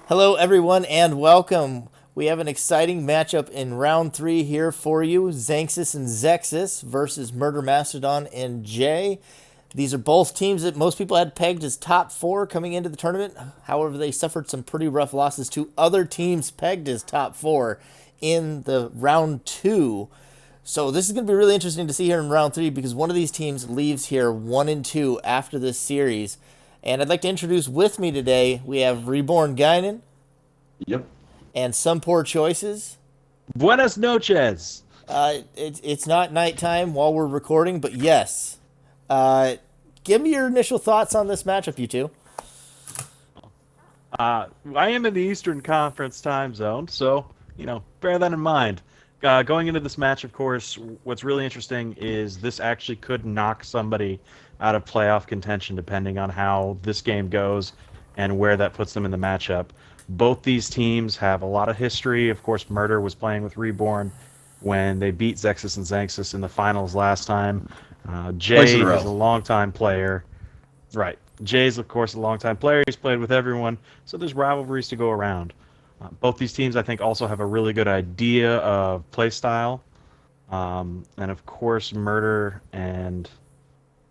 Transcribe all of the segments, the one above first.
Hello, everyone, and welcome. We have an exciting matchup in round 3 here for you. Xanxus and Zexxus versus Murder Mastodon and Jay. These are both teams that most people had pegged as top 4 coming into the tournament. However, they suffered some pretty rough losses to other teams pegged as top 4 in the round 2. So this is going to be really interesting to see here in round 3 because one of these teams leaves here 1-2 after this series. And I'd like to introduce with me today, we have RebornGaignun Yep. and SomePoorChoices. Buenas noches. It's not nighttime while we're recording, but yes. Give me your initial thoughts on this matchup, you two. I am in the Eastern Conference time zone, so, bear that in mind. Going into this match, of course, what's really interesting is this actually could knock somebody out of playoff contention depending on how this game goes and where that puts them in the matchup. Both these teams have a lot of history. Of course, Murder was playing with Reborn when they beat Zexxus and Xanxus in the finals last time. Twice in Jay a row. is a longtime player. Right. Jay's, of course, a longtime player. He's played with everyone, so there's rivalries to go around. Both these teams, I think, also have a really good idea of play style. And, of course, Murder and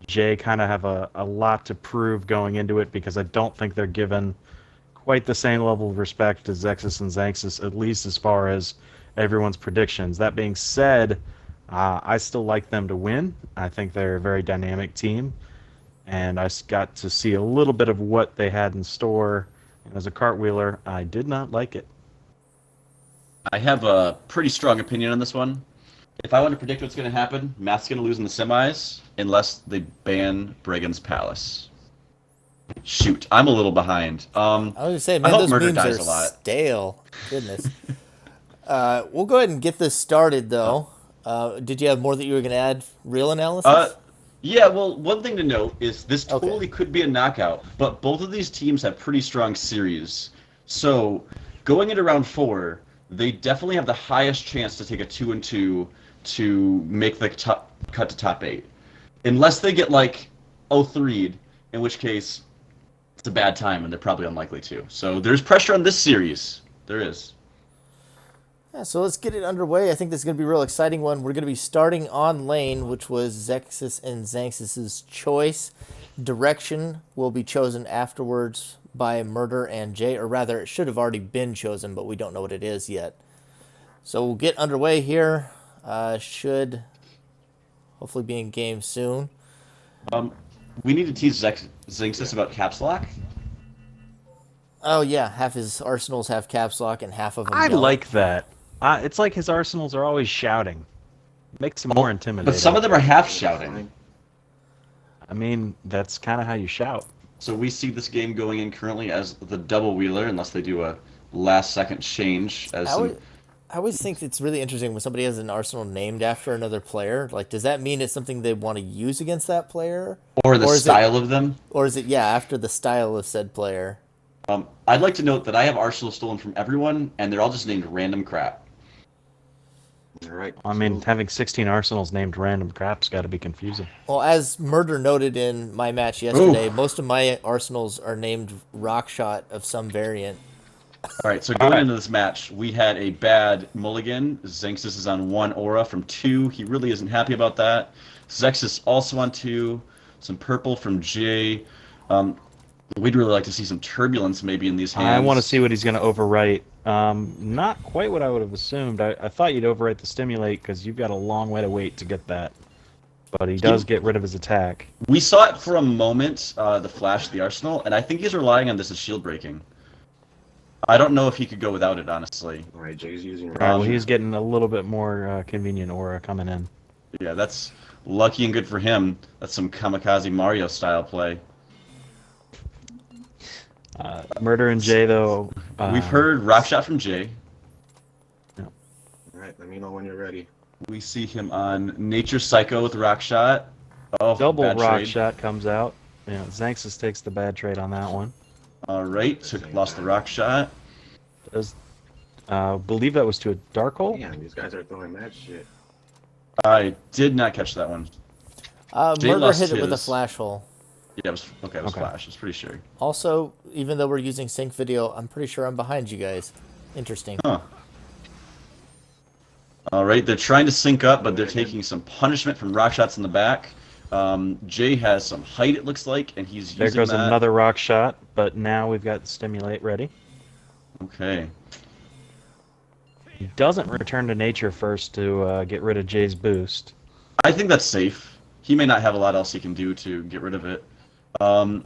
Jay kind of have a lot to prove going into it because I don't think they're given quite the same level of respect as Zexxus and Xanxus, at least as far as everyone's predictions. That being said, I still like them to win. I think they're a very dynamic team, and I got to see a little bit of what they had in store. And as a cartwheeler, I did not like it. I have a pretty strong opinion on this one. If I want to predict what's going to happen, Matt's going to lose in the semis unless they ban Bregan's Palace. Shoot, I'm a little behind. I was going to say, I man, hope those Murder memes dies are a lot. stale. Goodness. We'll go ahead and get this started, though. Did you have more that you were going to add? Real analysis? Yeah, well, one thing to note is this Okay. totally could be a knockout, but both of these teams have pretty strong series. So, going into round 4, they definitely have the highest chance to take a 2-2 to make the cut to top 8. Unless they get like 0-3'd, in which case it's a bad time and they're probably unlikely to. So, there's pressure on this series. There is. Yeah, so let's get it underway. I think this is going to be a real exciting one. We're going to be starting on lane, which was Zexxus and Xanxus' choice. Direction will be chosen afterwards by Murder and Jay, or rather, it should have already been chosen, but we don't know what it is yet. So we'll get underway here. Should hopefully be in game soon. We need to tease Xanxus about caps lock. Oh yeah, half his arsenals have caps lock and half of them I don't. like that. It's like his arsenals are always shouting. Makes him more intimidating. But some of them are half shouting. I mean, that's kind of how you shout. So we see this game going in currently as the double wheeler, unless they do a last second change. I always think it's really interesting when somebody has an arsenal named after another player. Like, does that mean it's something they want to use against that player? Or the Or is style of them. Or is it, yeah, after the style of said player? I'd like to note that I have arsenal stolen from everyone, and they're all just named random crap. All right. I mean, having 16 arsenals named random crap's got to be confusing. Well, as Murder noted in my match yesterday, most of my arsenals are named Rockshot of some variant. All right, so going into this match, we had a bad mulligan. Xanxus is on 1 aura from 2. He really isn't happy about that. Zexxus also on 2. Some purple from Jay. We'd really like to see some turbulence maybe in these hands. I want to see what he's going to overwrite. Not quite what I would have assumed. I thought you'd overwrite the stimulate because you've got a long way to wait to get that. But he does get rid of his attack. We saw it for a moment, the flash, the arsenal, and I think he's relying on this as shield breaking. I don't know if he could go without it, honestly. All right, Jay's using. Well, he's getting a little bit more convenient aura coming in. Yeah, that's lucky and good for him. That's some kamikaze Mario style play. Murder and Jay, though. We've heard rock shot from Jay. All right, let me know when you're ready. We see him on Nature Psycho with rock shot. Oh, Double bad rock trade. shot comes out. Yeah, Xanxus takes the bad trade on that one. All right, lost the rock shot. Does believe that was to a dark hole? Damn, these guys are throwing mad shit. I did not catch that one. Jay Murder lost hit it with a his. flash hole. Yeah, it was okay. It was Okay. Flash. I was pretty sure. Also, even though we're using sync video, I'm pretty sure I'm behind you guys. Interesting. Huh. All right, they're trying to sync up, but they're taking some punishment from rock shots in the back. Jay has some height, it looks like, and he's There using goes that. another rock shot, but now we've got the stimulate ready. Okay. He doesn't return to nature first to get rid of Jay's boost. I think that's safe. He may not have a lot else he can do to get rid of it.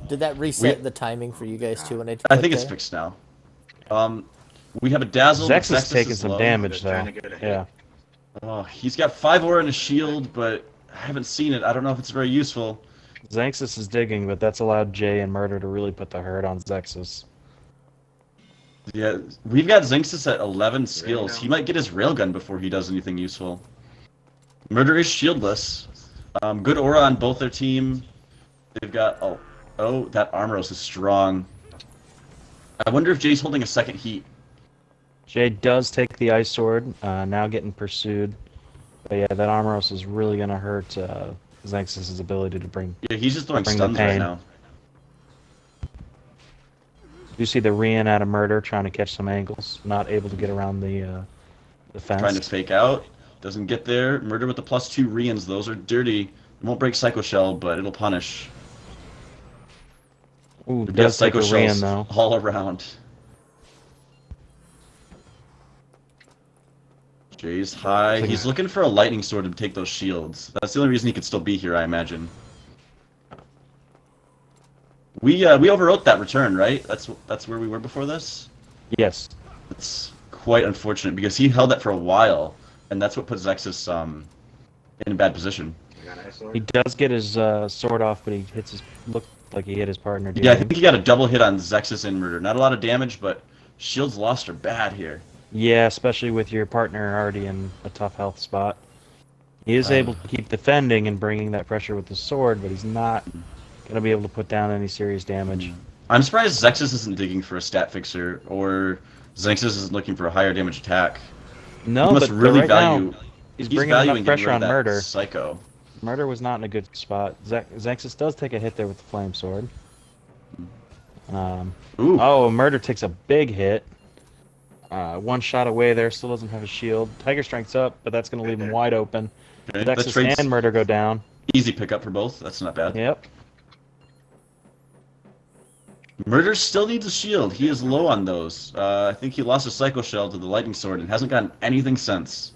Did that reset the timing for you guys too when I think it's fixed now. We have a dazzle. Zexxus is taking is some low. damage, They're though. trying to get a hit. Yeah. Oh, he's got 5 aura and a shield, but I haven't seen it. I don't know if it's very useful. Xanxus is digging, but that's allowed Jay and Murder to really put the hurt on Zexxus. Yeah, we've got Xanxus at 11 skills. now. He might get his railgun before he does anything useful. Murder is shieldless. Good aura on both their team. They've got... Oh, that Armoros is strong. I wonder if Jay's holding a second heat. Jay does take the Ice Sword, now getting pursued. But yeah, that Armoros is really going to hurt Xanxus' ability to bring... Yeah, he's just throwing Bring the stuns right pain. now. You see the Rian out of Murder trying to catch some angles, not able to get around the fence. Trying to fake out. Doesn't get there. Murder with the +2 Rians. Those are dirty. It won't break Psycho Shell, but it'll punish. Ooh, We've got does take a Psycho Rian, Shells though. all around. Jay's high. He's looking for a lightning sword to take those shields. That's the only reason he could still be here, I imagine. We overwrote that return, right? That's where we were before this? Yes. It's quite unfortunate because he held that for a while, and that's what put Zexxus in a bad position. I got an ice sword. He does get his sword off, but he hits his... Looked like he hit his partner. Yeah, I DMing. think he got a double hit on Zexxus and Murder. Not a lot of damage, but shields lost are bad here. Yeah, especially with your partner already in a tough health spot. He is able to keep defending and bringing that pressure with the sword, but he's not going to be able to put down any serious damage. I'm surprised Zexxus isn't digging for a stat fixer, or Xanxus isn't looking for a higher damage attack. No, He must but really right value. now, he's He's bringing valuing enough getting pressure rid on of that Murder. Psycho. Murder was not in a good spot. Xanxus does take a hit there with the flame sword. Ooh. Oh, Murder takes a big hit. One shot away there, still doesn't have a shield. Tiger Strength's up, but that's going to leave him wide open. Okay, that Zexxus trade's and Murder go down. easy pickup for both. That's not bad. Yep. Murder still needs a shield. He is low on those. I think he lost a Psycho Shell to the Lightning Sword and hasn't gotten anything since.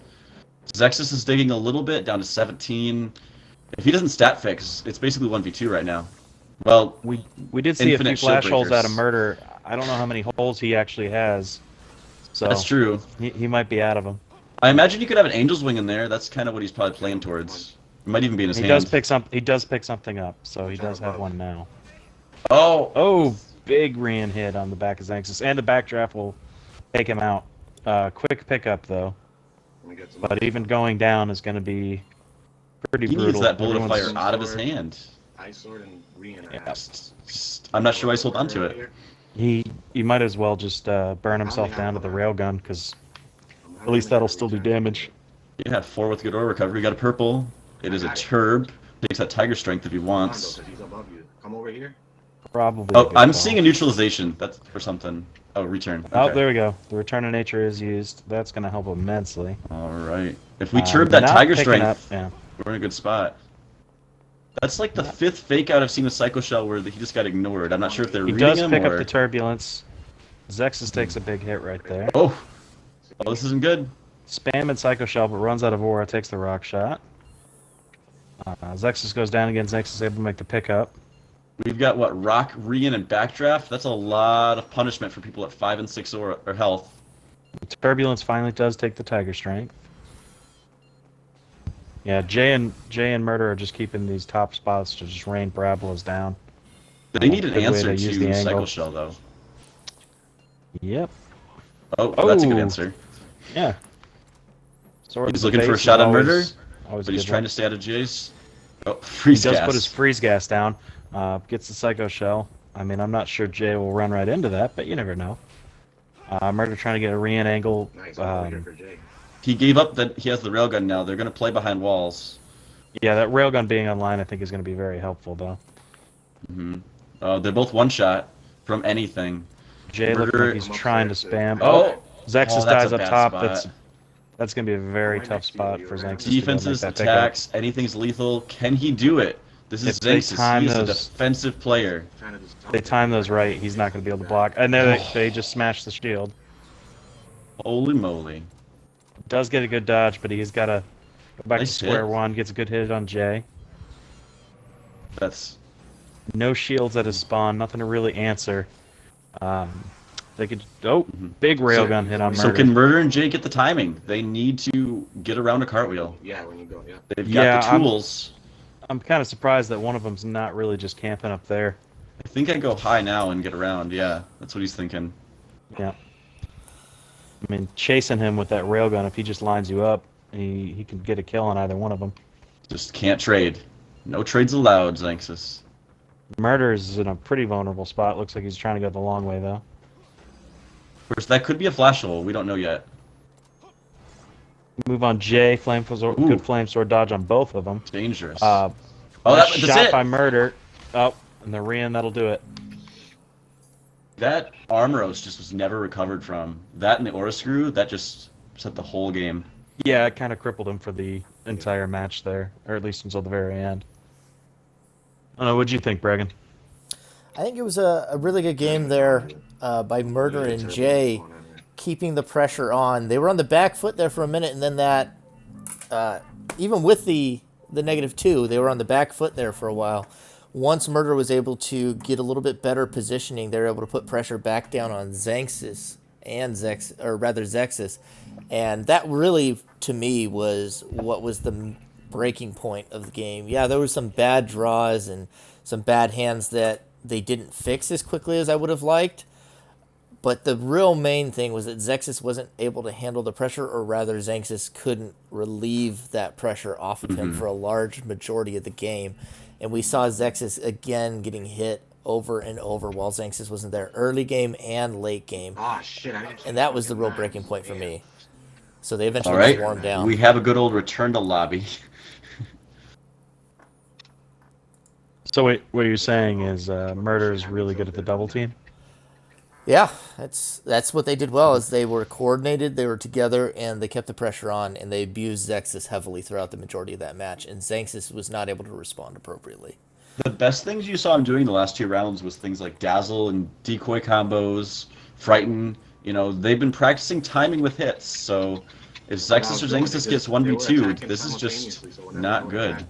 Zexxus is digging a little bit, down to 17. If he doesn't stat fix, it's basically 1v2 right now. Well, We did see a few Infinite shield flash holes out of breakers. Murder. I don't know how many holes he actually has. So that's true. He might be out of them. I imagine you could have an Angel's Wing in there. That's kind of what he's probably playing towards. It might even be in his He hand. does pick something up, so he does have one now. Oh! Oh, big Rian hit on the back of Xanxus, and the backdraft will take him out. Quick pickup though, Let me get some but even going down is going to be pretty He brutal. needs that bullet of fire Everyone's- out of his hand. ice sword and Yeah. reenact. I'm not sure why he's holding onto it. He might as well just burn himself down to the railgun, because at least that'll still do damage. Yeah, 4 with good aura recovery. Got a purple. It is a turb. Takes that tiger strength if he wants. He's above you. Come over here. Probably. Oh, I'm seeing a neutralization. That's for something. Oh, return. Oh, Okay. there we go. The return of nature is used. That's going to help immensely. All right. If we turb that Not tiger picking strength, up, yeah. we're in a good spot. That's like the 5th fake out I've seen with Psycho Shell where he just got ignored. I'm not sure if they're He reading does him pick or... up the turbulence. Zexxus takes a big hit right there. Oh! Oh, this isn't good. Spamming Psycho Shell, but runs out of aura, takes the rock shot. Zexxus goes down again. Zexxus is able to make the pickup. We've got, what, Rock, Rian, and Backdraft? That's a lot of punishment for people at 5 and 6 or health. Turbulence finally does take the Tiger Strength. Yeah, Jay and Murder are just keeping these top spots to just rain parabolas down. They need an Good way answer to use the to Psycho angle. Shell, though. Yep. Oh, that's a good Oh. answer. Yeah. Sword He's to the looking for a face shot is on Murder, always but a he's good trying one. to stay out of Jay's. Oh, He freeze does gas. put his freeze gas down. Gets the Psycho Shell. I mean, I'm not sure Jay will run right into that, but you never know. Murder trying to get a Rian angle. Nice. I'm over here for Jay. He gave up that he has the railgun now. They're going to play behind walls. Yeah, that railgun being online, I think, is going to be very helpful, though. They're both one shot from anything. Jay looking Murder- like he's trying to spam. Oh, Zexxus that's dies a up bad top. spot. That's going to be a very Right tough next to you, spot you're for right. Xanxus to go make Defenses, that pickup. attacks, anything's lethal. Can he do it? This is If they Xanxus. time He is a those- defensive player. Trying to just They time those right, he's not going to be able to block. And then they just smash the shield. Holy moly. Does get a good dodge, but he's got to go back Nice to square hit. one. Gets a good hit on Jay. That's No shields at his spawn. Nothing to really answer. They could. Oh, big railgun hit on Murder. So can Murder and Jay get the timing? They need to get around a cartwheel. Yeah, when you go, yeah. They've Yeah, got the tools. I'm kind of surprised that one of them's not really just camping up there. I think I go high now and get around. Yeah, that's what he's thinking. Yeah. I mean, chasing him with that railgun, if he just lines you up, he can get a kill on either one of them. Just can't trade. No trades allowed, Xanxus. Murder's in a pretty vulnerable spot. Looks like he's trying to go the long way, though. Of course, that could be a flash hole. We don't know yet. Move on Jay. Good flame sword dodge on both of them. Dangerous. Oh, that's shot it. by Murder. Oh, and the Rian, that'll do it. That Armoros just was never recovered from. That and the Aura Screw, that just set the whole game. Yeah, it kind of crippled him for the entire match there, or at least until the very end. I don't know, what'd you think, Bregan? I think it was a really good game there by Murder and Jay, keeping the pressure on. They were on the back foot there for a minute, and then that, even with the -2, they were on the back foot there for a while. Once Murder was able to get a little bit better positioning, they were able to put pressure back down on Xanxus and Zexxus, and that really, to me, was what was the breaking point of the game. Yeah, there was some bad draws and some bad hands that they didn't fix as quickly as I would have liked. But the real main thing was that Zexxus wasn't able to handle the pressure, or rather Xanxus couldn't relieve that pressure off of him for a large majority of the game. And we saw Zexxus again getting hit over and over while Xanxus wasn't there, early game and late game. Ah, shit. And that was the real breaking point for me. So they eventually All right, got warmed down. we have a good old return to lobby. So what you're saying is Murder's really good at the double team? Yeah, that's what they did well, is they were coordinated, they were together, and they kept the pressure on, and they abused Zexxus heavily throughout the majority of that match, and Xanxus was not able to respond appropriately. The best things you saw him doing the last 2 rounds was things like dazzle and decoy combos, frighten. You know, they've been practicing timing with hits, so if Zexxus or Xanxus gets 1v2'd, this is just not good.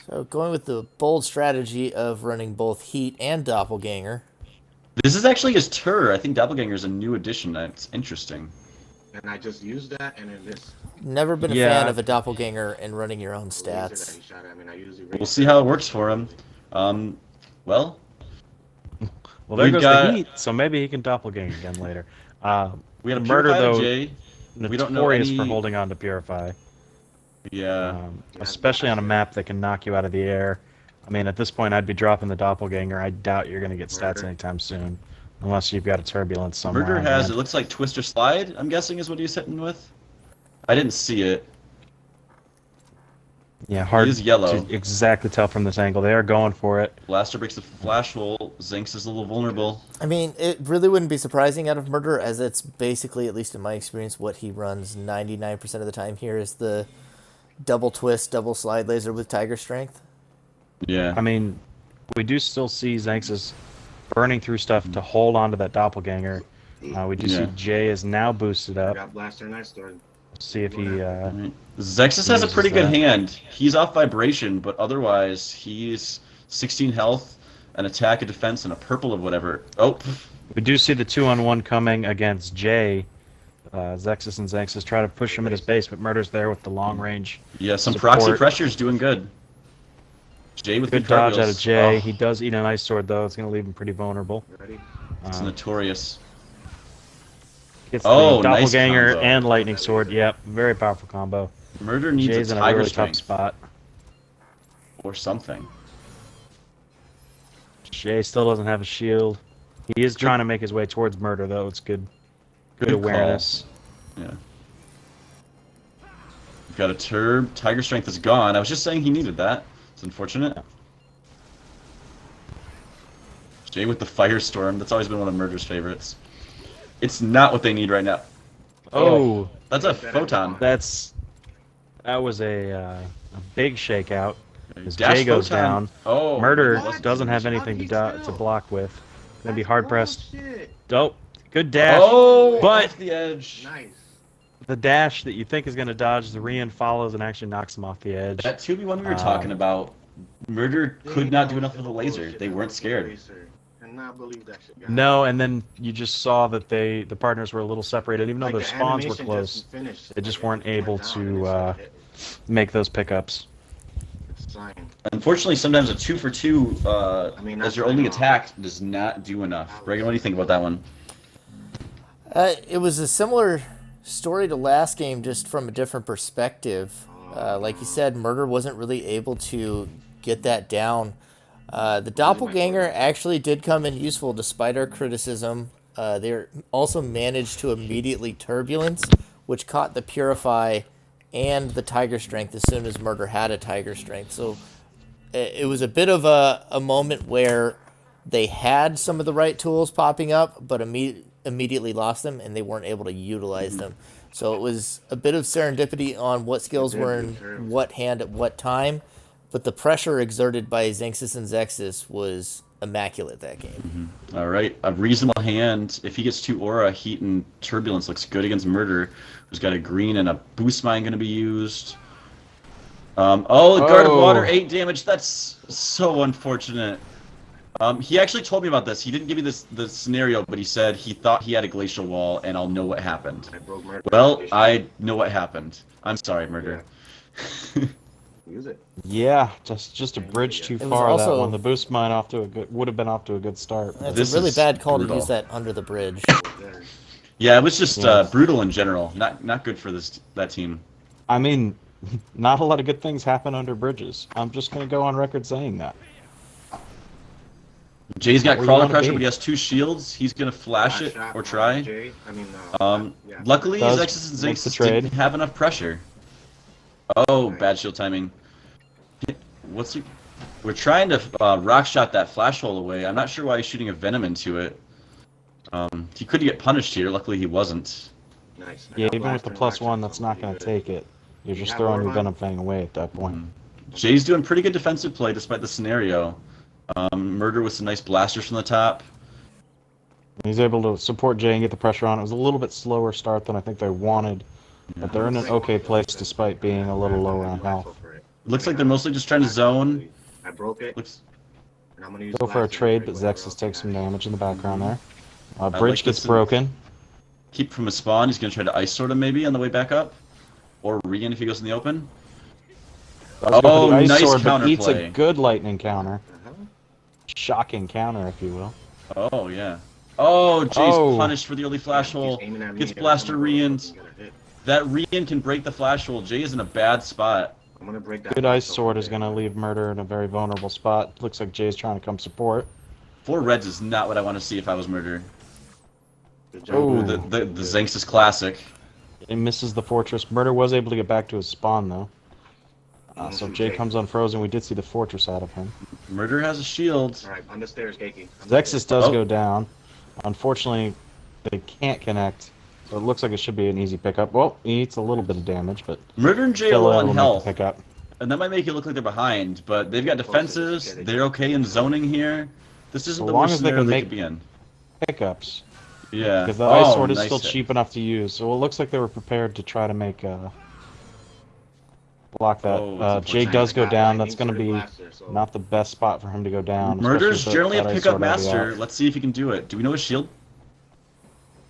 So going with the bold strategy of running both Heat and Doppelganger. This is actually his Tur. I think Doppelganger is a new addition. That's interesting. And I just used that, and then this. Never been a fan of a Doppelganger and running your own laser stats. that he shot at me, and I usually We'll see how it works for him. Well, Well, there We've goes got- the Heat, so maybe he can doppelganger again later. we had a Murder, Purify though, Jay. We don't know notorious any... for holding on to Purify, Yeah. especially on a map that can knock you out of the air. I mean, at this point, I'd be dropping the doppelganger. I doubt you're going to get stats Murder. anytime soon, unless you've got a turbulence somewhere. Murder on has, hand. it looks like Twister Slide, I'm guessing is what he's hitting with. I didn't see it. Yeah, hard is yellow. to exactly tell from this angle. They are going for it. Blaster breaks the flash hole. Zinx is a little vulnerable. I mean, it really wouldn't be surprising out of Murder, as it's basically, at least in my experience, what he runs 99% of the time here is the double twist, double slide laser with Tiger Strength. Yeah. I mean, we do still see Xanxus burning through stuff to hold on to that doppelganger. We do see Yeah. Jay is now boosted I up. got Blaster and Ice Sword. See if he... Right. Zexxus has a pretty good hand. He's off vibration, but otherwise he's 16 health, an attack, a defense, and a purple of whatever. Oh, We do see the 2-on-1 coming against Jay. Zexxus and Xanxus try to push him at his base, but Murder's there with the long range. yeah, some Support. proxy pressure's doing good. Jay with Good good dodge out cartwheels. of Jay. Oh, He does eat an ice sword, though. It's going to leave him pretty vulnerable. Ready? it's Uh, notorious. Gets Oh, the nice doppelganger combo. and lightning sword. Yep, very powerful combo. Murder needs Jay's a in a Tiger really tough Strength spot. or something. Jay still doesn't have a shield. He is trying to make his way towards Murder, though. It's good Good call. awareness. Yeah. We've got a Turb. Tiger Strength is gone. I was just saying he needed that. It's unfortunate. Jay with the Firestorm. That's always been one of Murder's favorites. It's not what they need right now. Oh, That's a photon. that was a big shakeout. As Dash Jay goes photon. down, Oh, Murder What? doesn't have How anything did to he still? block with. Gonna be hard pressed. Bullshit. Oh, good dash. Oh, But off the edge. Nice. the dash that you think is gonna dodge, the Rian follows and actually knocks him off the edge. That 2v1 we were talking about, Murder could not do enough with the laser. They weren't scared. Cannot believe that shit. No, and then you just saw that the partners were a little separated, even though Like, their the spawns were animation close. just finished. They just Like, weren't it able went down to, and it started hit. Make those pickups. It's fine. Unfortunately, sometimes a 2 for 2, mean, as that's your only fine. attack, does not do enough. Bregan, what do you think about that one? It was a similar story to last game, just from a different perspective. Like you said, Murder wasn't really able to get that down. The Doppelganger actually did come in useful despite our criticism. They also managed to immediately Turbulence, which caught the Purify and the Tiger Strength as soon as Murder had a Tiger Strength. So it was a bit of a moment where they had some of the right tools popping up, but immediately lost them, and they weren't able to utilize them. So it was a bit of serendipity on what skills were in what hand at what time, but the pressure exerted by Xanxus and Zexxus was immaculate that game. All right, a reasonable hand. If he gets 2 Aura, Heat, and Turbulence, looks good against Murder, who's got a green and a Boost Mine going to be used. Guard of Water, 8 damage. That's so unfortunate. He actually told me about this. He didn't give me the scenario, but he said he thought he had a Glacial Wall, and I'll know what happened. I broke Murder. Well, I know what happened. I'm sorry, Murder. Use it. Yeah, just a bridge too was far. also- That one, the boost mine would have been off to a good start. That's This a really is bad call to brutal. use that under the bridge. There. Yeah, it was just Yeah. brutal in general. Not good for that team. I mean, not a lot of good things happen under bridges. I'm just gonna go on record saying that. Jay's got Where you Crawler wanna Pressure, be. but he has 2 shields. He's gonna flash it Shot or by try. Jay. I mean, yeah. Luckily, Does Zexxus and make the Zexxus trade. didn't have enough pressure. Oh, bad shield timing. We're trying to rock shot that flash hole away. I'm not sure why he's shooting a Venom into it. He could get punished here. Luckily, he wasn't. Nice. Yeah, even with the +1, that's not gonna take it. You're just have throwing your Orban? Venom Fang away at that point. Jay's doing pretty good defensive play despite the scenario. Murder with some nice blasters from the top. He's able to support Jay and get the pressure on. It was a little bit slower start than I think they wanted, but they're in an okay place despite being a little lower on health. Looks like they're mostly just trying to zone. I broke it. Looks And I'm gonna use Go for a blaster trade, to but break whatever Zexxus else takes I some have. damage in the background there. like Bridge this gets in- broken. keep from a spawn. He's gonna try to ice sword him maybe on the way back up, or Regan if he goes in the open. Does go for Oh, the Ice nice Sword, but eats a counterplay. good lightning counter. Uh-huh. Shocking counter, if you will. Oh yeah. Oh, Jay's Oh. punished for the early flash He's hole. aiming at me, Gets every blaster time I go, Rian'd. he's gonna hit. That Rian can break the flash hole. Jay is in a bad spot. I'm gonna break that. Good Ice blaster Sword over is there. going to leave Murder in a very vulnerable spot. Looks like Jay's trying to come support. 4 reds is not what I want to see if I was Murder. Good job. Oh. Ooh, the Xanxus classic. He misses the fortress. Murder was able to get back to his spawn, though. So Jay comes unfrozen. We did see the fortress out of him. Murder has a shield. All right, on the stairs, Keiki. On the Zexxus stairs. does Oh. go down. Unfortunately, they can't connect. So it looks like it should be an easy pickup. Well, he eats a little bit of damage, but Murder and Jay are still low able on to make the health. pickup. And that might make it look like they're behind, but they've got defenses. They're okay in zoning here. This isn't So the long worst as they scenario can they make- could be in. Pickups. Yeah. Because the Ice Oh, Sword is nice still hit. cheap enough to use. So it looks like they were prepared to try to make block that. Oh, it's Jay unfortunate. does go Got down. lightning That's going to for the be blaster, so- not the best spot for him to go down. Murder's especially with generally a that Ice pickup Sword already master. out. Let's see if he can do it. Do we know his shield?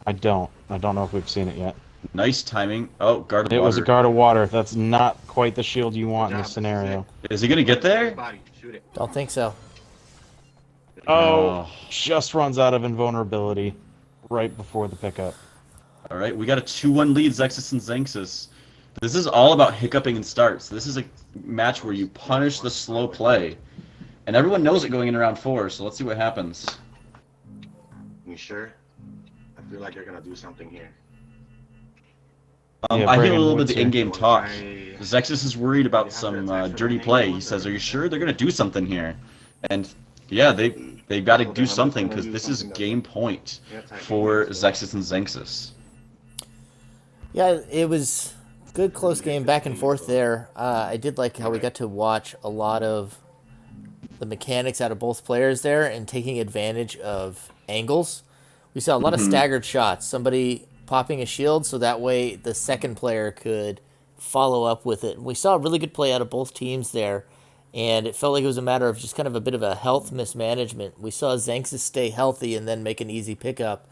I don't know if we've seen it yet. Nice timing. Oh, guard of It water. was a guard of water. That's not quite the shield you want in Good this job, scenario. Is he gonna get there? Body, shoot it. Don't think so. Oh, just runs out of invulnerability right before the pickup. All right, we got a 2-1 lead, Zexxus and Xanxus. This is all about hiccuping in starts. This is a match where you punish the slow play. And everyone knows it going in round 4, so let's see what happens. You sure? I feel like you're gonna do something here. Yeah, I hear a Bregan, little bit of what's the your- in-game talk. I- Zexxus is worried about some dirty play. He says, "Are you sure they're gonna do something here?" And yeah, they They've got to Okay, do I'm just something gonna because use this is something game point anti-game for against them. Zexxus and Xanxus. Yeah, it was good close game back and forth there. I did like how we got to watch a lot of the mechanics out of both players there and taking advantage of angles. We saw a lot of staggered shots. Somebody popping a shield so that way the second player could follow up with it. We saw a really good play out of both teams there, and it felt like it was a matter of just kind of a bit of a health mismanagement. We saw Xanxus stay healthy and then make an easy pickup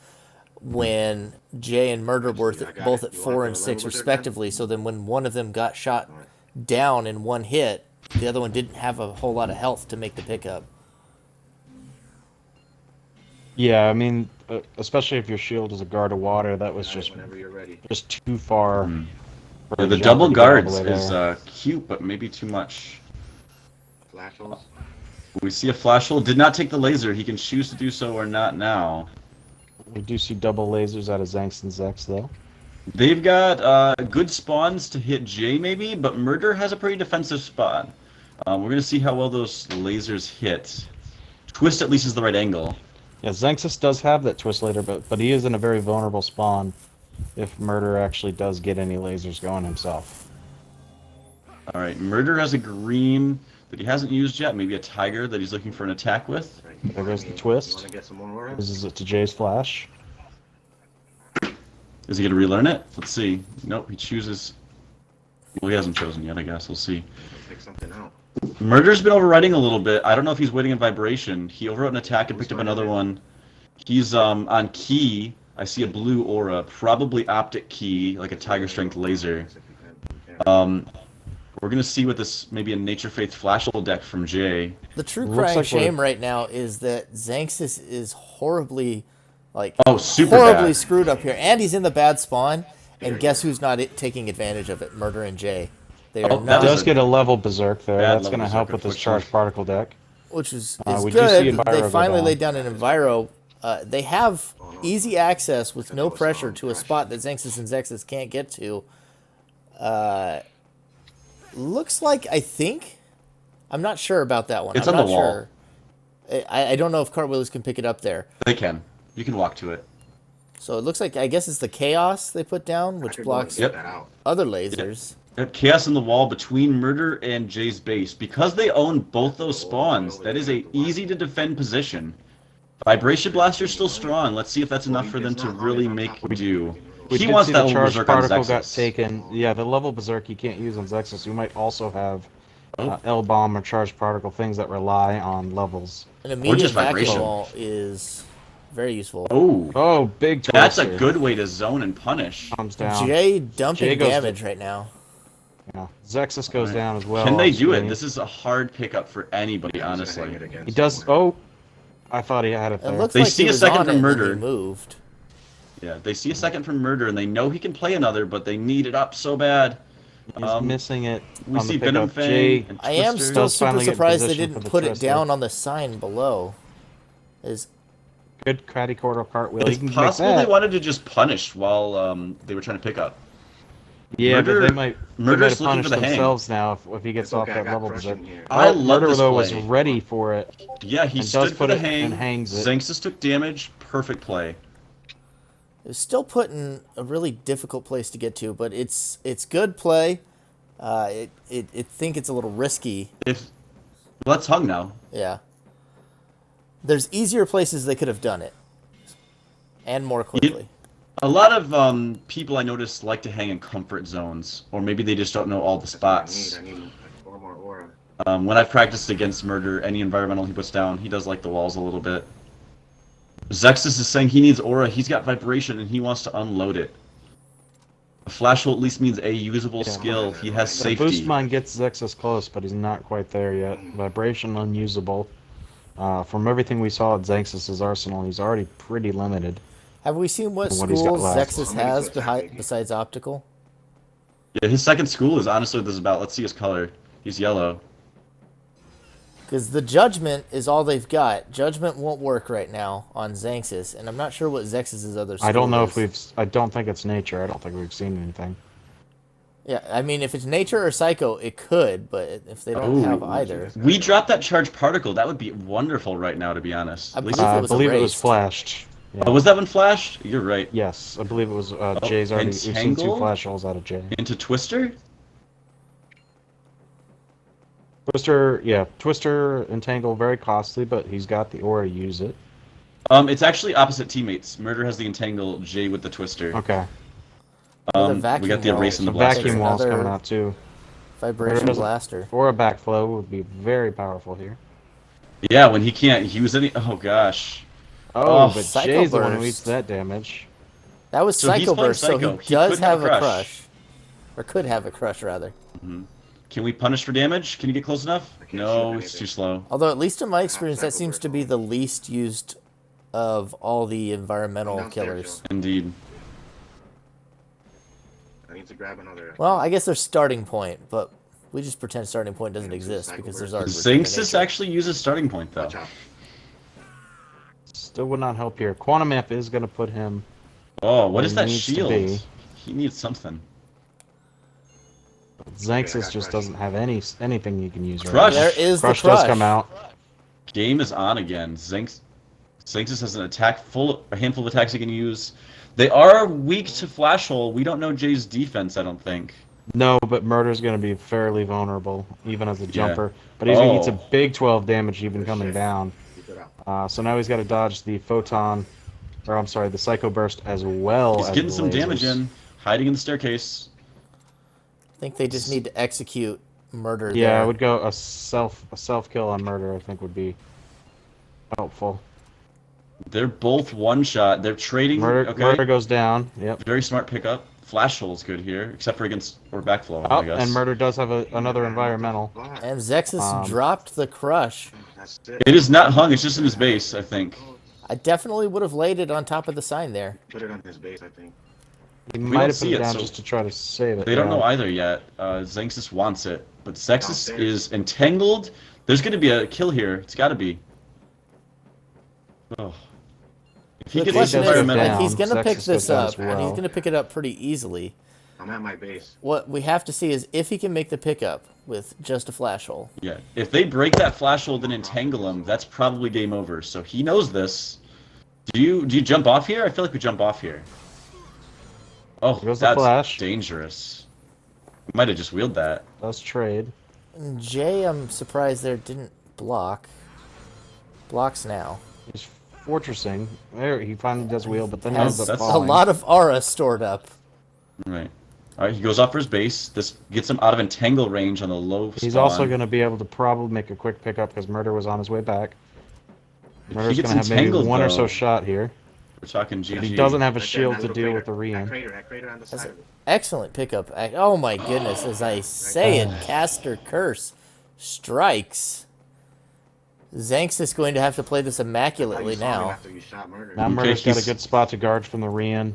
when Jay and Murder were Actually, I got both it. at You 4 want and the 6 level wizard respectively. So then when one of them got shot down in one hit, the other one didn't have a whole lot of health to make the pickup. Yeah, I mean, especially if your shield is a guard of water, that was Got it just whenever you're ready. too far. for Yeah, the a double jumper to get all the guards way is there. cute, but maybe too much. Flash holes. We see a flash hole. Did not take the laser. He can choose to do so or not now. We do see double lasers out of Xanx and Zex, though. They've got good spawns to hit Jay, maybe, but Murder has a pretty defensive spawn. We're going to see how well those lasers hit. Twist at least is the right angle. Yeah, Xanxus does have that twist later, but he is in a very vulnerable spawn if Murder actually does get any lasers going himself. All right, Murder has a green that he hasn't used yet, maybe a tiger that he's looking for an attack with. Right. There goes the You twist. want to get some more aura? This is it to Jay's flash. Is he going to relearn it? Let's see. Nope, he chooses... Well, he hasn't chosen yet, I guess. We'll see. Take something out. Murder's been overriding a little bit. I don't know if he's waiting in vibration. He overwrote an attack and picked up another one. He's on key. I see a blue aura, probably optic key, like a tiger strength laser. We're gonna see what this maybe a Nature Faith Flash Hole deck from Jay. The true Looks crying like shame right now is that Xanxus is horribly, Super horribly bad. screwed up here, and he's in the bad spawn. And guess who's not taking advantage of it? Murder and Jay. They are Oh, that not, He was does get a level berserk there. bad That's level going to help berserk, with this unfortunately. charged particle deck. which is We do see good. Enviro They go finally down. laid down an Enviro. They have easy access with no pressure to a spot that Xanxus and Zexxus can't get to. Looks like, I think, I'm not sure about that one. It's I'm on the not wall. sure. I don't know if cartwheelers can pick it up there. They can. You can walk to it. So it looks like, I guess it's the chaos they put down, I which could go and blocks get that out. other lasers. Chaos in the wall between Murder and Jay's base. Because they own both those spawns, that is a easy to defend position. Vibration Blaster's still strong. Let's see if that's enough for them to really make do. We He did wants see that the level charged berserk on particle got Zexxus. taken. Yeah, the level berserk you can't use on Zexxus. You might also have L-bomb or charged particle, things that rely on levels. An immediate just vacuum vibration. wall is very useful. Oh, Oh, big twister. that's a good way to zone and punish. Comes down. Jay dumping Jay goes damage right now. Yeah. Zexxus goes Alright. down as well. Can they do it? obviously. This is a hard pickup for anybody, I'm just gonna honestly. hang it against He does. somewhere. Oh, I thought he had it It there. looks They like see he a was second on from it and then Murder. he moved. Yeah, they see a second from Murder, and they know he can play another, but they need it up so bad. He's missing it. We on see the Venom pickup. Fang Jay, and I am Twister. still Does super finally get in surprised they position didn't for the put it twister. down on the sign below. Is good craddy quarter cartwheel. He It's can make possible they that. wanted to just punish while they were trying to pick up. Yeah, Murder- but they might Murder's have looking punished for the hang. themselves now if he gets It's off okay, I that got level crush berserk. in here. I love Murder, this though, play. was ready for it. Yeah, he and stood does for put the it hang. and hangs it. Xanxus took damage. Perfect play. it's still put in a really difficult place to get to, but it's good play. I think it's a little risky. Let's hung now. Yeah. There's easier places they could have done it, and more quickly. A lot of people I notice like to hang in comfort zones, or maybe they just don't know all the That's what spots. I need like 4 more aura. When I've practiced against Murder, any environmental he puts down, he does like the walls a little bit. Zexxus is saying he needs aura, he's got vibration, and he wants to unload it. A flash hole at least means a usable skill. He has The safety. boost mine gets Zexus close, but he's not quite there yet. Vibration unusable. From everything we saw at Xanxus' arsenal, he's already pretty limited. Have we seen what What he's got schools left. Zexxus has besides optical? Yeah, his second school is honestly what this is about. Let's see his color. He's yellow. Because the Judgment is all they've got. Judgment won't work right now on Xanxus, and I'm not sure what Zexxus' other school I don't know is. if we've. I don't think it's nature. I don't think we've seen anything. Yeah, I mean, if it's nature or psycho, it could, but if they don't have either, We dropped that charged particle. That would be wonderful right now, to be honest. I At least believe it I was believe it was erased. flashed. Yeah. Oh, was that one flashed? You're right. Yes, I believe it was Jay's already. We've seen 2 Entangle? flash holes out of Jay. Into Twister? Twister Entangle very costly, but he's got the aura to use it. It's actually opposite teammates. Murder has the Entangle, Jay with the Twister. Okay. With a We vacuum got the wall. erase and The the blaster. vacuum wall's Another- coming out too. vibration Murder blaster. Or a backflow would be very powerful here. Yeah, when he can't use any. Oh gosh. Oh, Oh, but Psycho Jay's the one who Burst. eats that damage. That was So he's Psycho playing Burst, so Psycho. he He does could have have a a crush. crush. Or could have a crush, rather. Can we punish for damage? Can you get close enough? can't No, shoot it's anything. too slow. Although, at least in my experience, that Psycho seems Burst to be the least used of all the environmental Downstairs, killers. Indeed. I need to grab another. Well, I guess there's starting point, but we just pretend starting point doesn't exist because there's our Xanxus actually uses starting point, though. Watch out. Still would not help here. Quantum Amp is going to put him. Oh, what is He that needs to shield? be. He needs something. Xanxus got just Crush. doesn't have anything you can use right Crush. now. There is Crush the crush. does come out. Game is on again. Xanxus has an attack a handful of attacks he can use. They are weak to flash hole. We don't know Jay's defense, I don't think. No, but Murder's going to be fairly vulnerable, even as a jumper. But he eats a big 12 damage even coming down. Keep it out. So now he's got to dodge the photon, or I'm sorry, the Psycho Burst as well He's as getting the some damage lasers. in. Hiding in the staircase. I think they just need to execute murder Yeah, there. I would go a self kill on Murder. I think would be helpful. They're both one shot. They're trading. Murder Okay. goes down. Yep. Very smart pickup. Flash hole's good here, except for against or backflow, Oh, I guess. and Murder does have another environmental. Black. And Zexxus dropped the crush. That's it. It is not hung. It's just in his base, I think. I definitely would have laid it on top of the sign there. Put it on his base, I think. He don't might have put see it it, down so- just to try to save it. They don't yeah. know either yet. Xanxus wants it, but Zexxus Downstairs. is entangled. There's going to be a kill here. It's got to be. Oh. If he The gets question this is, environmental, like, he's going to Zexxus pick goes this down up, as and he's well. going to pick it up pretty easily. I'm at my base. What we have to see is if he can make the pickup with just a flash hole. yeah. If they break that flash hole, then entangle him. That's probably game over. So he knows this. Do you jump off here? I feel like we jump off here. Oh, Here goes the that's flash. dangerous. Might have just wheeled that. Does trade. And Jay, I'm surprised there didn't block. Blocks now. He's fortressing. There, he finally does wheel, but then he Has ends up a that's- falling. lot of aura stored up. Right. All right. He goes off for his base. This gets him out of entangle range on the low. He's spawn. also going to be able to probably make a quick pickup because Murder was on his way back. Murder's gets going to have maybe entangled, one or so though. shot here. We're talking GG. But he doesn't have a Right there, shield that to little deal crater. with the That Rian. crater on the That's side. an excellent pickup. Oh my goodness, as I say it, caster curse strikes. Xanxus is going to have to play this immaculately You saw him now. After you shot Murder. Now Okay, Murder's got a he's- good spot to guard from the Rian.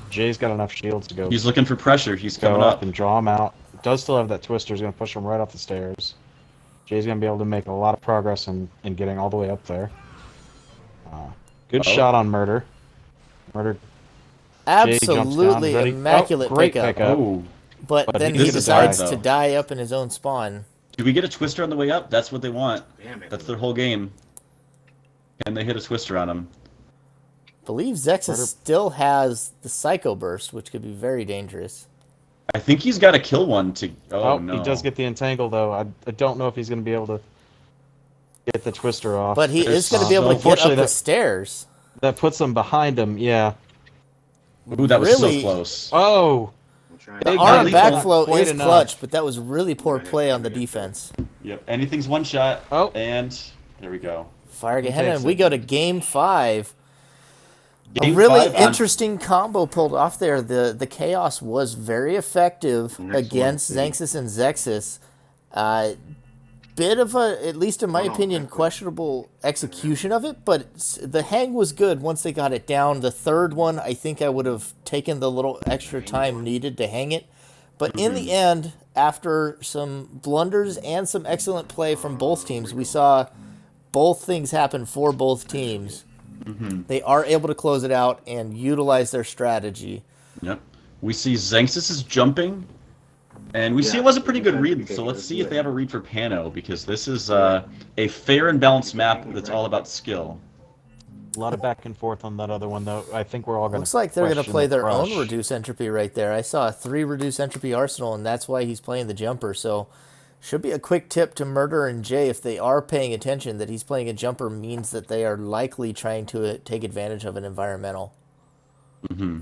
Jay's got enough shields to go He's looking for pressure. He's go coming up up. and draw him out. Does still have that Twister. He's going to push him right off the stairs. Jay's going to be able to make a lot of progress in getting all the way up there. Good Uh-oh. shot on Murder. Jay jumps down, Absolutely ready. immaculate Great pickup. pickup. Oh, But But then he he needs to decides die, to though. die up in his own spawn. do we get a twister on the way up? That's what they want. Damn it. That's their whole game. And they hit a twister on him. Believe Zexxus still has the Psycho Burst, which could be very dangerous. I think he's got to kill one to. Oh, Oh, no. he does get the entangle though. I don't know if he's going to be able to get the Twister off. But he There's is going to be able to get up unfortunately the that- stairs. That puts him behind him. Yeah. Ooh, that was Really? so close. Oh. I'm trying The Big to... arm lethal. backflow Quite is enough. clutch, but that was really poor play on the defense. Yep. Anything's one shot. Oh. And there we go. Fire takes Gehenna, and we it. go to game 5. Game A really 5 on- interesting combo pulled off there. The Chaos was very effective Next against one, Xanxus and Zexxus. Bit of a, at least in my opinion, questionable execution of it, but the hang was good once they got it down. The third one, I think I would have taken the little extra time needed to hang it. But in the end, after some blunders and some excellent play from both teams, we saw both things happen for both teams. They are able to close it out and utilize their strategy. Yep. We see Xanxus is jumping. And we see it was a pretty good read, so let's see if they have a read for Pano, because this is a fair and balanced map that's all about skill. A lot of back and forth on that other one, though. I think we're all going to. Looks like they're going to play their own crush. reduce entropy right there. I saw a 3 reduce entropy arsenal, and that's why he's playing the jumper. So, should be a quick tip to Murder and Jay if they are paying attention that he's playing a jumper means that they are likely trying to take advantage of an environmental. Mm-hmm.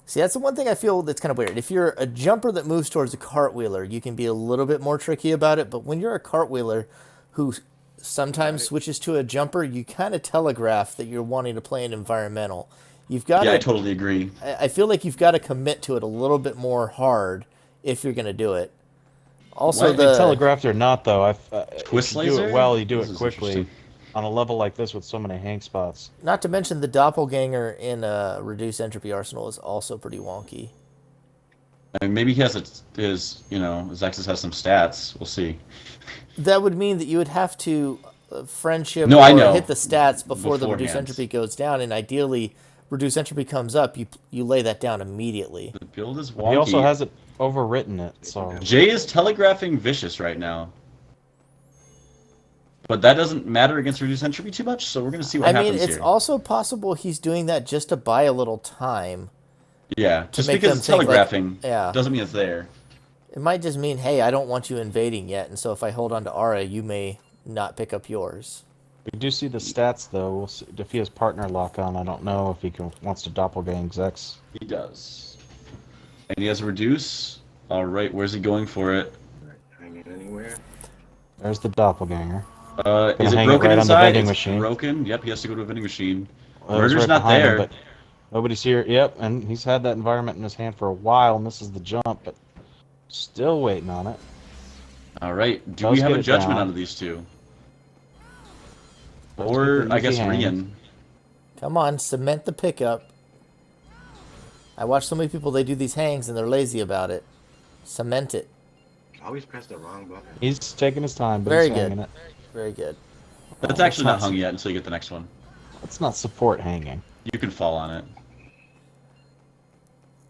See, that's the one thing I feel that's kind of weird. If you're a jumper that moves towards a cartwheeler, you can be a little bit more tricky about it. But when you're a cartwheeler who sometimes switches to a jumper, you kind of telegraph that you're wanting to play an environmental. You've got I totally agree. I feel like you've got to commit to it a little bit more hard if you're going to do it. Also, telegraphed or not, though, twist if you do laser? it well, you do This it is quickly interesting. on a level like this with so many hang spots. not to mention the doppelganger in a reduced entropy arsenal is also pretty wonky. I mean, maybe he has his, Zexxus has some stats. We'll see. That would mean that you would have to friendship No, or I know. hit the stats before the reduced Beforehand. entropy goes down, and ideally, reduced entropy comes up, you lay that down immediately. The build is wonky. He also hasn't overwritten it, so Jay is telegraphing vicious right now. But that doesn't matter against reduced entropy too much, so we're going to see what I happens mean, it's here. also possible he's doing that just to buy a little time. Yeah, just make because them it's think, like, telegraphing yeah. doesn't mean it's there. It might just mean, hey, I don't want you invading yet, and so if I hold on to Ara, you may not pick up yours. we do see the stats, though. We'll see if he has partner lock on. I don't know if he wants to doppelgang Zex. He does. And he has reduce. All right, where's he going for it? Hanging anywhere. There's the doppelganger. Is it hang it broken right on the inside? vending It's machine. broken. Yep, he has to go to a vending machine. Well, it was Murder's right not behind him, there. but nobody's here. Yep, and he's had that environment in his hand for a while, and this is the jump, but still waiting on it. All right, do Does we have get a it judgment down. out of these two? Does Or, get the I guess, easy hang. Rian. Come on, cement the pickup. I watch so many people, they do these hangs, and they're lazy about it. Cement it. Always press the wrong button. He's taking his time, but Very he's good. hanging it. Very good. That's actually not hung yet until you get the next one. Let's not support hanging. You can fall on it.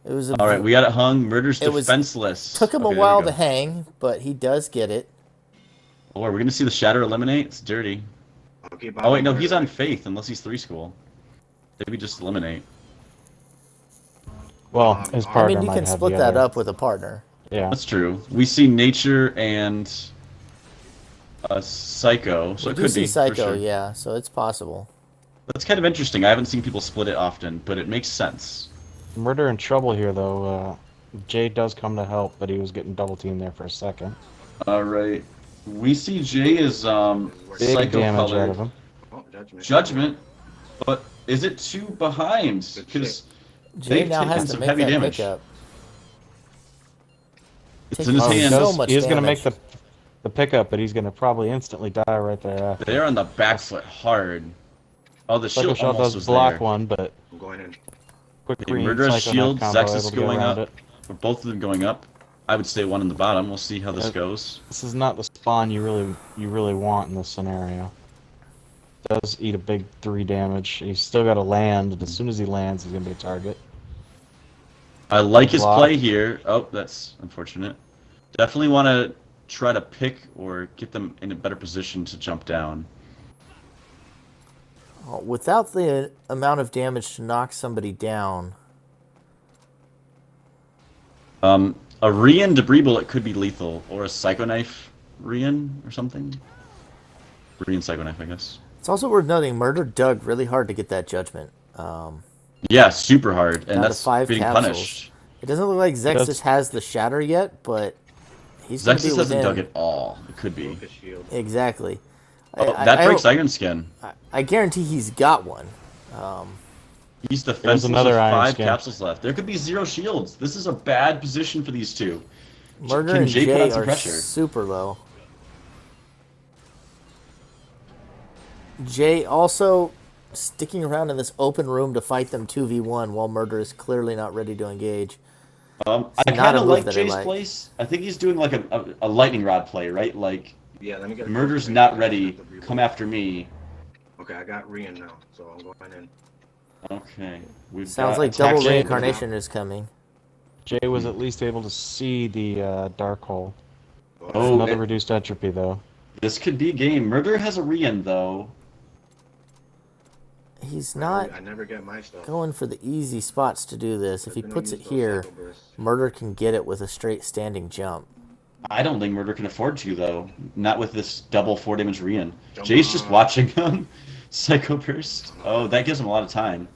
It was All right, we got it hung. Murder's It was- defenseless. took him Okay, a there while we to go. hang, but he does get it. Oh, are we going to see the Shatter eliminate? It's dirty. Okay, Oh, wait, no, he's on Faith, unless he's 3-school. Maybe just eliminate. Well, his partner I mean, you might can have split the that other. up with a partner. Yeah. That's true. We see Nature and Psycho, so We it do could see be. Psycho, for sure. yeah, so it's possible. That's kind of interesting. I haven't seen people split it often, but it makes sense. Murder in trouble here, though. Jay does come to help, but he was getting double teamed there for a second. All right. We see Jay is Big Psycho damage colored. out of him. Oh, judgment. Judgment, but is it two behind? Good Because Jay they've now taken has to some make heavy that damage. pickup. It's Taking in his so hand. so much He's going to damage. make the pickup, but he's going to probably instantly die right there after. They're on the back foot hard. Oh, the Psycho shield Shot almost does was block there. one, but I'm going in. quick The green Murderous Psycho shield, Knife combo, Zexxus able to get going around up. it. For both of them going up. I would say one in the bottom. We'll see how this goes. This is not the spawn you really want in this scenario. Does eat a big 3 damage. He's still got to land, and as soon as he lands, he's going to be a target. I like his Block. play here. Oh, that's unfortunate. Definitely want to try to pick or get them in a better position to jump down. Without the amount of damage to knock somebody down, A Rian debris bullet could be lethal, or a Psycho Knife Rian or something. Rian Psycho Knife, I guess. it's also worth noting Murder dug really hard to get that judgment. Yeah, super hard, and Down to that's 5 being capsules. punished. It doesn't look like Zexxus Does- has the shatter yet, but he's going to be Zexxus hasn't within. dug it all. It could be. Focus shield. Exactly. Oh, that breaks Iron Skin. I guarantee he's got one. He's defenseless another with Iron 5 Skin. capsules left. There could be 0 shields. This is a bad position for these two. Murder Can and Jay put Jay on some are pressure? super low. Jay also sticking around in this open room to fight them 2v1 while Murder is clearly not ready to engage. I not kind a of move like that I Jay's like. place. I think he's doing like a lightning rod play, right? Like, Yeah, let me get a Murder's close not range. ready. Come after me. Okay, I got Rian now, so I'm going in. Okay. We've Sounds got like attack double Jay. reincarnation is coming. Jay was at least able to see the dark hole. Oh, Another reduced entropy, though. this could be a game. Murder has a re-end, though. He's not I never get my stuff. going for the easy spots to do this. If he I've been puts it used those here, cycle bursts. Murder can get it with a straight standing jump. I don't think Murder can afford to, though. Not with this double 4-damage re-end. Jump Jay's just on. watching him. Psycho Burst. Oh, that gives him a lot of time.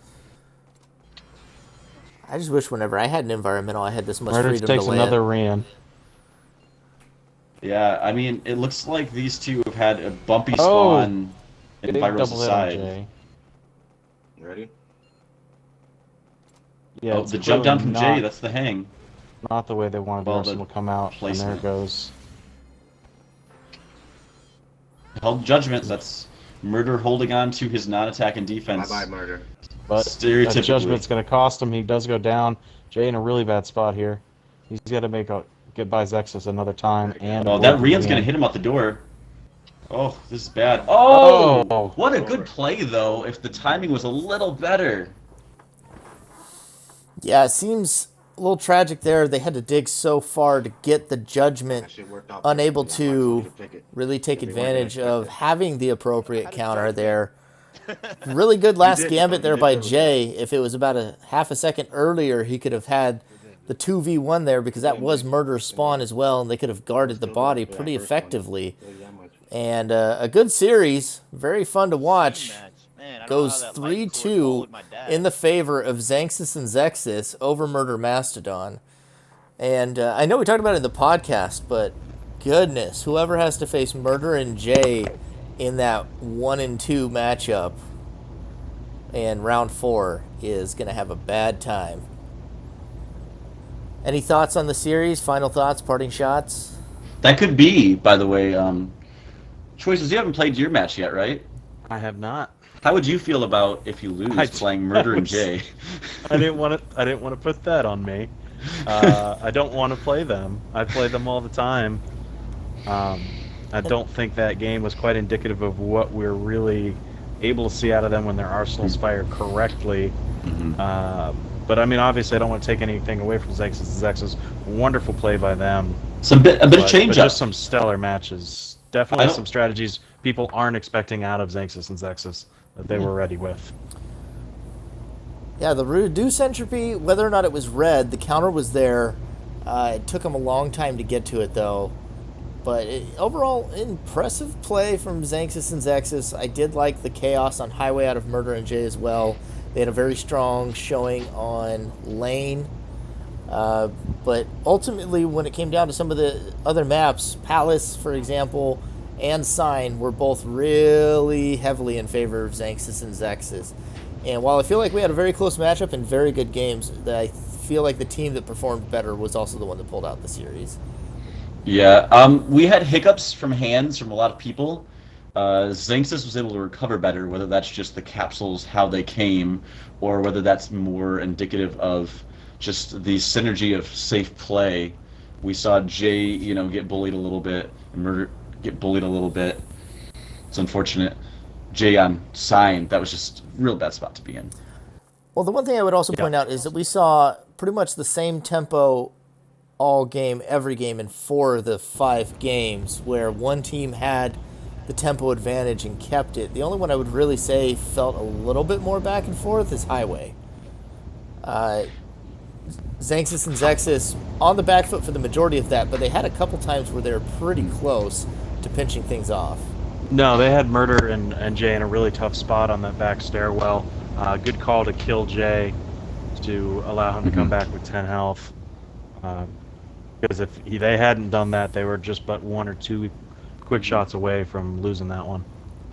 I just wish whenever I had an environmental, I had this much Murder freedom takes to land. another ran. Yeah, I mean, it looks like these two have had a bumpy Oh! spawn in Big Pyro's double hit on side. Jay. You ready? Yeah, Oh, it's the jump down clearly from Jay, that's the hang. not the way they wanted the Well, Arsenal to come out, and there placement. it goes. Held judgment, that's Murder holding on to his non-attack and defense. Bye-bye, Murder. But Stereotypically. that judgment's going to cost him. He does go down. Jay in a really bad spot here. He's got to get by Zexxus another time. And Oh, that Rian's gonna hit him out the door. Oh, this is bad. Oh! Oh! What a good play, though, if the timing was a little better. Yeah, it seems a little tragic there. They had to dig so far to get the judgment, That shit worked out unable perfectly. I might as well to just pick it. really take They weren't gonna advantage of expect it. having the appropriate counter there. Really good last did, gambit you there did by good with Jay. If it was about a half a second earlier, he could have had the 2v1 there because that was Murder's spawn as well, and they could have guarded the body pretty effectively. And a good series, very fun to watch. Goes 3-2 in the favor of Xanxus and Zexxus over Murder Mastodon. And I know we talked about it in the podcast, but goodness, whoever has to face Murder and Jay in that 1-2 matchup in round 4 is going to have a bad time. Any thoughts on the series? Final thoughts, parting shots? That could be, by the way, Choices, you haven't played your match yet, right? I have not. How would you feel about if you lose playing Murder and Jay? I didn't want to put that on me. I don't want to play them. I play them all the time. I don't think that game was quite indicative of what we're really able to see out of them when their arsenals fire correctly. But I mean, obviously, I don't want to take anything away from Zexxus. Wonderful play by them. A bit of change but up. just some stellar matches. Definitely some strategies people aren't expecting out of Xanxus and Zexxus that they were ready with. Yeah, the reduced entropy, whether or not it was red, the counter was there. It took them a long time to get to it, though. But overall, impressive play from Xanxus and Zexxus. I did like the chaos on Highway out of Murder and Jay as well. They had a very strong showing on Lane. But ultimately, when it came down to some of the other maps, Palace, for example, and Sign were both really heavily in favor of Xanxus and Zexxus. And while I feel like we had a very close matchup and very good games, I feel like the team that performed better was also the one that pulled out the series. Yeah, we had hiccups from hands from a lot of people. Xanxus was able to recover better, whether that's just the capsules, how they came, or whether that's more indicative of just the synergy of safe play. We saw Jay, get bullied a little bit, and Murder get bullied a little bit. It's unfortunate. Jay on Sign, that was just a real bad spot to be in. Well, the one thing I would also point out is that we saw pretty much the same tempo all game, every game in 4 of the 5 games, where one team had the tempo advantage and kept it. The only one I would really say felt a little bit more back and forth is Highway. Xanxus and Zexxus on the back foot for the majority of that, but they had a couple times where they were pretty close to pinching things off. No, they had Murder and Jay in a really tough spot on that back stairwell. Good call to kill Jay to allow him to come back with 10 health. Because if they hadn't done that, they were just but 1 or 2 quick shots away from losing that one.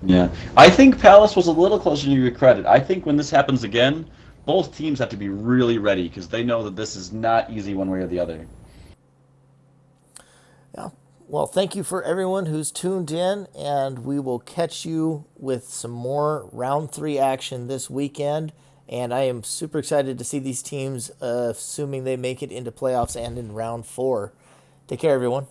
Yeah, I think Palace was a little closer to your credit. I think when this happens again, both teams have to be really ready because they know that this is not easy one way or the other. Yeah. Well, thank you for everyone who's tuned in, and we will catch you with some more round 3 action this weekend. And I am super excited to see these teams, assuming they make it into playoffs and in round 4. Take care, everyone.